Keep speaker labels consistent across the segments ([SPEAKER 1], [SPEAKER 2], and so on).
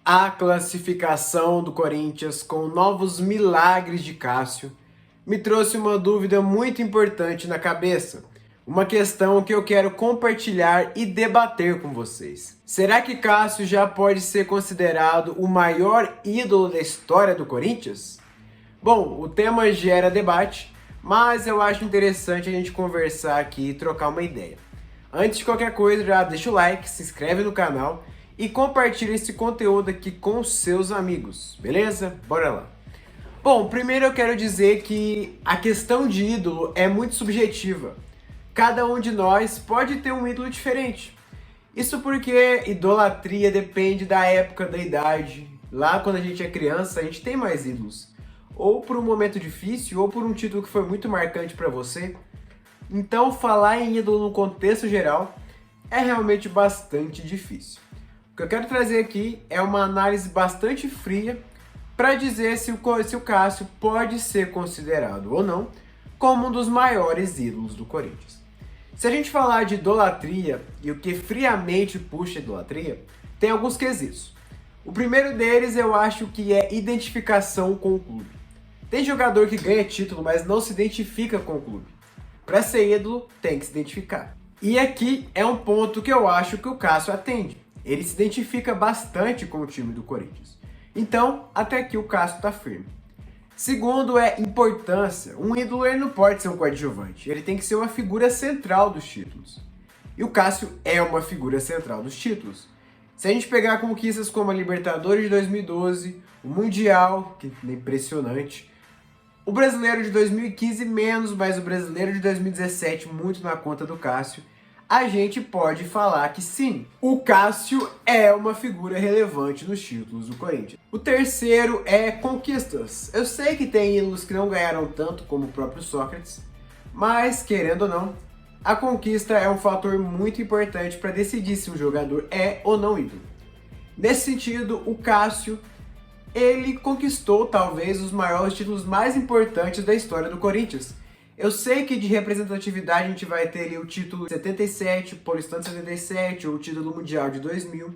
[SPEAKER 1] A classificação do Corinthians com novos milagres de Cássio me trouxe uma dúvida muito importante na cabeça. Uma questão que eu quero compartilhar e debater com vocês. Será que Cássio já pode ser considerado o maior ídolo da história do Corinthians? Bom, o tema gera debate, mas eu acho interessante a gente conversar aqui e trocar uma ideia. Antes de qualquer coisa, já deixa o like, se inscreve no canal e compartilha esse conteúdo aqui com seus amigos, beleza? Bora lá! Bom, primeiro eu quero dizer que a questão de ídolo é muito subjetiva. Cada um de nós pode ter um ídolo diferente. Isso porque idolatria depende da época, da idade. Lá quando a gente é criança, a gente tem mais ídolos. Ou por um momento difícil, ou por um título que foi muito marcante para você. Então falar em ídolo no contexto geral é realmente bastante difícil. O que eu quero trazer aqui é uma análise bastante fria para dizer se o Cássio pode ser considerado ou não como um dos maiores ídolos do Corinthians. Se a gente falar de idolatria e o que friamente puxa a idolatria, tem alguns quesitos. O primeiro deles eu acho que é identificação com o clube. Tem jogador que ganha título, mas não se identifica com o clube. Para ser ídolo, tem que se identificar. E aqui é um ponto que eu acho que o Cássio atende. Ele se identifica bastante com o time do Corinthians. Então, até aqui o Cássio está firme. Segundo é importância. Um ídolo ele não pode ser um coadjuvante. Ele tem que ser uma figura central dos títulos. E o Cássio é uma figura central dos títulos. Se a gente pegar conquistas como a Libertadores de 2012, o Mundial, que é impressionante, o Brasileiro de 2015 menos, mas o Brasileiro de 2017 muito na conta do Cássio, a gente pode falar que sim, o Cássio é uma figura relevante nos títulos do Corinthians. O terceiro é conquistas. Eu sei que tem ídolos que não ganharam tanto como o próprio Sócrates, mas querendo ou não, a conquista é um fator muito importante para decidir se um jogador é ou não ídolo. Nesse sentido, o Cássio ele conquistou talvez os maiores títulos mais importantes da história do Corinthians. Eu sei que de representatividade a gente vai ter ali o título de 77, o Paulistano de 77, ou o título mundial de 2000,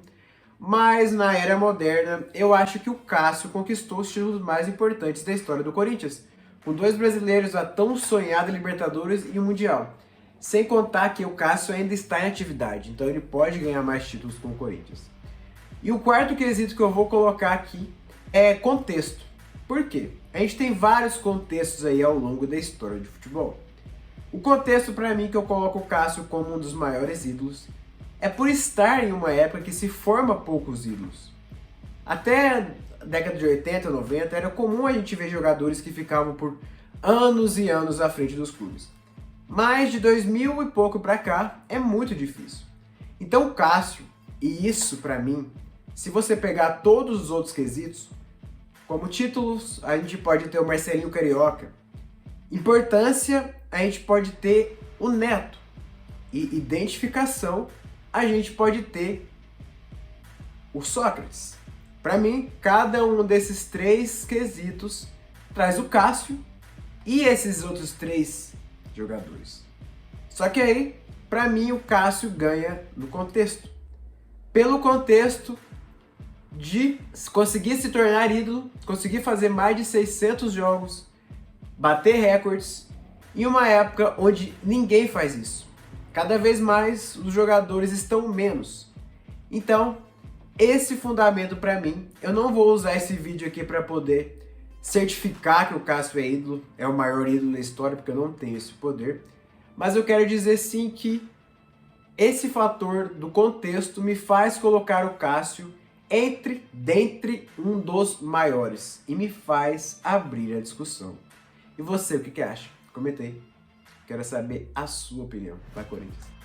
[SPEAKER 1] mas na era moderna eu acho que o Cássio conquistou os títulos mais importantes da história do Corinthians, com 2 brasileiros, a tão sonhada Libertadores e o Mundial. Sem contar que o Cássio ainda está em atividade, então ele pode ganhar mais títulos com o Corinthians. E o quarto quesito que eu vou colocar aqui é contexto. Por quê? A gente tem vários contextos aí ao longo da história de futebol. O contexto para mim que eu coloco o Cássio como um dos maiores ídolos é por estar em uma época que se forma poucos ídolos. Até a década de 80, 90 era comum a gente ver jogadores que ficavam por anos e anos à frente dos clubes. Mas de 2000 e pouco para cá é muito difícil. Então o Cássio, e isso para mim, se você pegar todos os outros quesitos, como títulos, a gente pode ter o Marcelinho Carioca. Importância, a gente pode ter o Neto. E identificação, a gente pode ter o Sócrates. Para mim, cada um desses 3 quesitos traz o Cássio e esses outros 3 jogadores. Só que aí, para mim, o Cássio ganha no contexto. Pelo contexto de conseguir se tornar ídolo, conseguir fazer mais de 600 jogos, bater recordes, em uma época onde ninguém faz isso. Cada vez mais os jogadores estão menos. Então, esse fundamento para mim, eu não vou usar esse vídeo aqui para poder certificar que o Cássio é ídolo, é o maior ídolo da história, porque eu não tenho esse poder, mas eu quero dizer sim que esse fator do contexto me faz colocar o Cássio dentre um dos maiores e me faz abrir a discussão. E você, o que acha? Comenta aí. Quero saber a sua opinião. Vai, Corinthians!